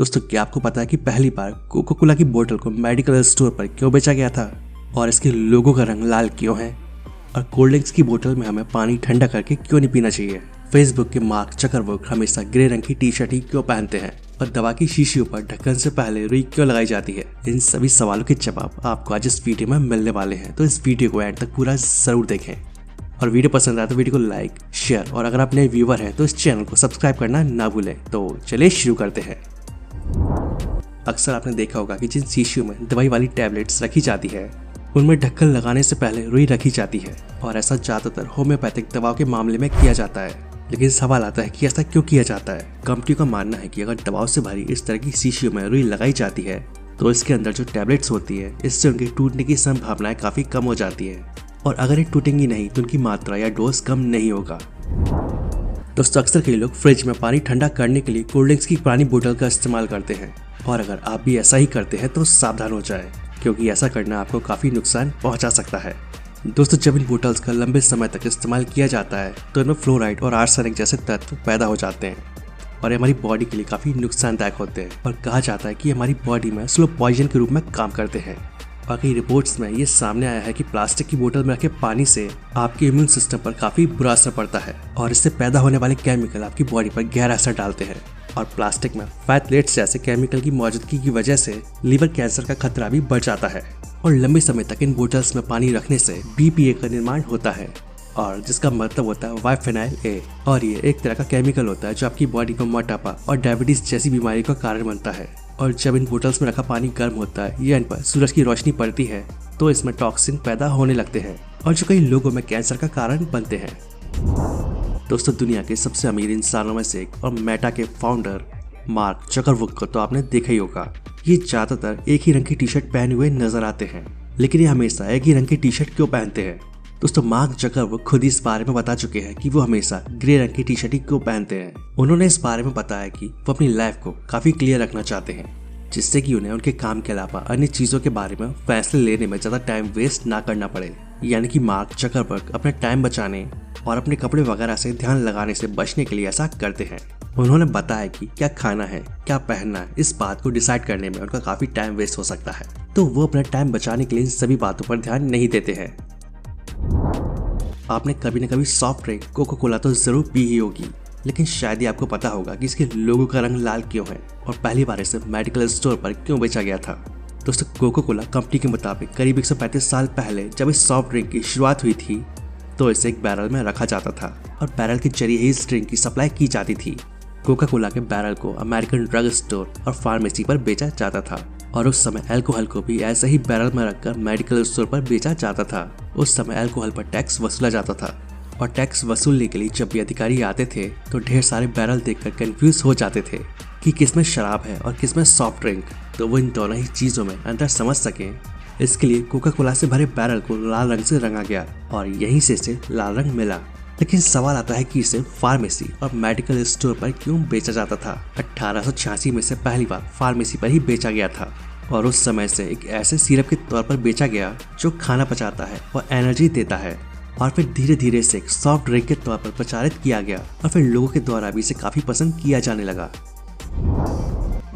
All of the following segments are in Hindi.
दोस्तों, क्या आपको पता है कि पहली बार कोका कोला की बोतल को मेडिकल स्टोर पर क्यों बेचा गया था और इसके लोगो का रंग लाल क्यों है, और कोल्ड ड्रिंक्स की बोतल में हमें पानी ठंडा करके क्यों नहीं पीना चाहिए, फेसबुक के मार्क जकरबर्ग हमेशा ग्रे रंग की टी शर्ट ही क्यों पहनते हैं, और दवा की शीशियों पर ढक्कन से पहले रुई क्यों लगाई जाती है। इन सभी सवालों के जवाब आपको आज इस वीडियो में मिलने वाले हैं, तो इस वीडियो को एंड तक पूरा जरूर देखें। और वीडियो पसंद आए तो वीडियो को लाइक, शेयर और अगर आप नए व्यूअर हैं तो इस चैनल को सब्सक्राइब करना ना भूलें। तो चलिए शुरू करते हैं। अक्सर आपने देखा होगा कि जिन शीशियों में दवाई वाली टैबलेट्स रखी जाती है उनमें ढक्कन लगाने से पहले रुई रखी जाती है, और ऐसा ज्यादातर होम्योपैथिक दवाओं के मामले में किया जाता है। लेकिन सवाल आता है कि ऐसा क्यों किया जाता है। कंपनी का मानना है कि अगर दवाओं से भरी इस तरह की शीशियों में रुई लगाई जाती है तो इसके अंदर जो टैबलेट्स होती है इससे उनके टूटने की संभावनाएं काफी कम हो जाती है, और अगर ये टूटेंगी नहीं तो उनकी मात्रा या डोज कम नहीं होगा। दोस्तों, अक्सर कई लोग फ्रिज में पानी ठंडा करने के लिए कोल्ड ड्रिंक्स की पुरानी बोतल का इस्तेमाल करते हैं, और अगर आप भी ऐसा ही करते हैं तो सावधान हो जाएं, क्योंकि ऐसा करना आपको काफी नुकसान पहुंचा सकता है। दोस्तों, जब इन बोतल्स का लंबे समय तक इस्तेमाल किया जाता है तो इनमें फ्लोराइड और आर्सेनिक जैसे तत्व पैदा हो जाते हैं, और ये हमारी बॉडी के लिए काफी नुकसानदायक होते हैं, और कहा जाता है कि हमारी बॉडी में स्लो पॉइजन के रूप में काम करते हैं। और कई रिपोर्ट्स में ये सामने आया है कि प्लास्टिक की बोतल में रखे पानी से आपके इम्यून सिस्टम पर काफी बुरा असर पड़ता है, और इससे पैदा होने वाले केमिकल आपकी बॉडी पर गहरा असर डालते हैं। और प्लास्टिक में फैटलेट्स जैसे केमिकल की मौजूदगी की वजह से लीवर कैंसर का खतरा भी बढ़ जाता है। और लंबे समय तक इन बोतल्स में पानी रखने से BPA का निर्माण होता है, और जिसका मतलब होता है बाइफेनाइल ए, और ये एक तरह का केमिकल होता है जो आपकी बॉडी को मोटापा और डायबिटीज जैसी बीमारी का कारण बनता है। और जब इन बोतल्स में रखा पानी गर्म होता है या इन पर सूरज की रोशनी पड़ती है तो इसमें टॉक्सिन पैदा होने लगते हैं, और जो कई लोगों में कैंसर का कारण बनते हैं। दोस्तों, दुनिया के सबसे अमीर इंसानों में से एक और मेटा के फाउंडर मार्क जकरबर्ग को तो आपने देखा ही होगा। ये ज्यादातर एक ही रंग की टी शर्ट पहने हुए नजर आते हैं, लेकिन ये हमेशा एक ही रंग की टी शर्ट क्यों पहनते हैं। दोस्तों, मार्क जकरबर्ग खुद इस बारे में बता चुके हैं कि वो हमेशा ग्रे रंग की टी शर्ट ही क्यों पहनते हैं। उन्होंने इस बारे में बताया कि वो अपनी लाइफ को काफी क्लियर रखना चाहते हैं, जिससे कि उन्हें उनके काम के अलावा अन्य चीजों के बारे में फैसले लेने में ज्यादा टाइम वेस्ट ना करना पड़े। यानी कि मार्क जकरबर्ग अपने टाइम बचाने और अपने कपड़े वगैरह से ध्यान लगाने से बचने के लिए ऐसा करते हैं। उन्होंने बताया कि क्या खाना है, क्या पहनना है, इस बात को डिसाइड करने में उनका काफी टाइम वेस्ट हो सकता है, तो वो अपना टाइम बचाने के लिए इन सभी बातों पर ध्यान नहीं देते हैं। आपने कभी न कभी सॉफ्ट ड्रिंक कोका कोला तो जरूर पी ही होगी, लेकिन शायद ही आपको पता होगा कि इसके लोगो का रंग लाल क्यों है और पहली बार इसे मेडिकल स्टोर पर क्यों बेचा गया था। दोस्तों, कोका कोला कंपनी के मुताबिक करीब 135 साल पहले जब इस सॉफ्ट ड्रिंक की शुरुआत हुई थी तो इसे एक बैरल में रखा जाता था, और बैरल के जरिए ही इस ड्रिंक की सप्लाई की जाती थी। कोका कोला के बैरल को अमेरिकन ड्रग स्टोर और फार्मेसी पर बेचा जाता था, और उस समय अल्कोहल को भी ऐसे ही बैरल में रखकर मेडिकल स्टोर पर बेचा जाता था। उस समय अल्कोहल पर टैक्स वसूला जाता था, और टैक्स वसूलने के लिए जब भी अधिकारी आते थे तो ढेर सारे बैरल देखकर कंफ्यूज हो जाते थे कि किसमें शराब है और किसमें सॉफ्ट ड्रिंक, तो वो इन दोनों ही चीजों में अंतर समझ सकें, इसके लिए कोका कोला से भरे बैरल को लाल रंग से रंगा गया, और यहीं से इसे लाल रंग मिला। लेकिन सवाल आता है कि इसे फार्मेसी और मेडिकल स्टोर पर क्यों बेचा जाता था। 1886 में से पहली बार फार्मेसी पर ही बेचा गया था, और उस समय से एक ऐसे सिरप के तौर पर बेचा गया जो खाना पचाता है और एनर्जी देता है, और फिर धीरे धीरे इसे एक सॉफ्ट ड्रिंक के तौर पर प्रचारित किया गया, और फिर लोगों के द्वारा भी इसे काफी पसंद किया जाने लगा।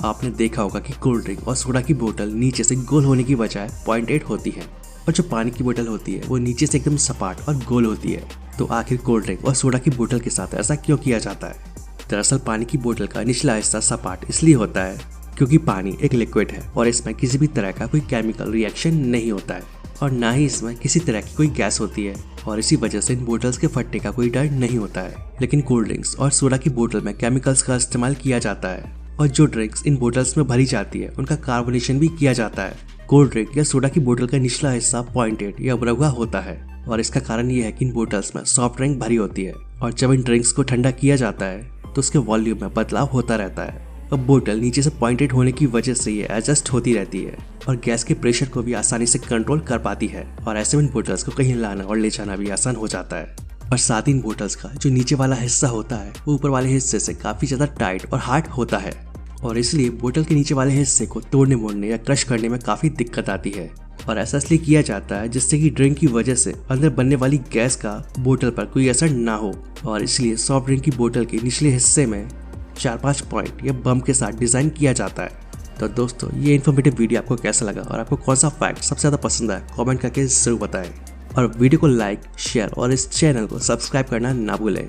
आपने देखा होगा कि कोल्ड ड्रिंक और सोडा की बोतल नीचे से गोल होने की बजाय 0.8 होती है, और जो पानी की बोतल होती है वो नीचे से एकदम सपाट और गोल होती है। तो आखिर कोल्ड ड्रिंक और सोडा की बोतल के साथ ऐसा क्यों किया जाता है। दरअसल पानी की बोतल का निचला हिस्सा सपाट इसलिए होता है क्योंकि पानी एक लिक्विड है, और इसमें किसी भी तरह का कोई केमिकल रिएक्शन नहीं होता है, और ना ही इसमें किसी तरह की कोई गैस होती है, और इसी वजह से इन बोतल्स के फटने का कोई डर नहीं होता है। लेकिन कोल्ड ड्रिंक्स और सोडा की बोतल में केमिकल्स का इस्तेमाल किया जाता है, और जो ड्रिंक्स इन बोतल्स में भरी जाती है उनका कार्बोनेशन भी किया जाता है। कोल्ड ड्रिंक या सोडा की बोतल का निचला हिस्सा 0.8 या बरगुआ होता है, और इसका कारण यह है कि इन बोतल्स में सॉफ्ट ड्रिंक भरी होती है, और जब इन ड्रिंक्स को ठंडा किया जाता है तो उसके वॉल्यूम में बदलाव होता रहता है। अब बोतल नीचे से 0.8 होने की वजह से ये एडजस्ट होती रहती है, और गैस के प्रेशर को भी आसानी से कंट्रोल कर पाती है, और ऐसे में इन बोतल्स को कहीं लाना और ले जाना भी आसान हो जाता है। और साथ ही इन बोतल्स का जो नीचे वाला हिस्सा होता है वो ऊपर वाले हिस्से से काफी ज्यादा टाइट और हार्ड होता है, और इसलिए बोतल के नीचे वाले हिस्से को तोड़ने मोड़ने या क्रश करने में काफी दिक्कत आती है। और ऐसा इसलिए किया जाता है जिससे कि ड्रिंक की वजह से अंदर बनने वाली गैस का बोतल पर कोई असर ना हो, और इसलिए सॉफ्ट ड्रिंक की बोतल के निचले हिस्से में 4-5 पॉइंट या बम के साथ डिज़ाइन किया जाता है। तो दोस्तों, ये इन्फॉर्मेटिव वीडियो आपको कैसा लगा और आपको कौन सा फैक्ट सबसे ज़्यादा पसंद आया, कमेंट करके ज़रूर बताएं। और वीडियो को लाइक, शेयर और इस चैनल को सब्सक्राइब करना ना भूलें।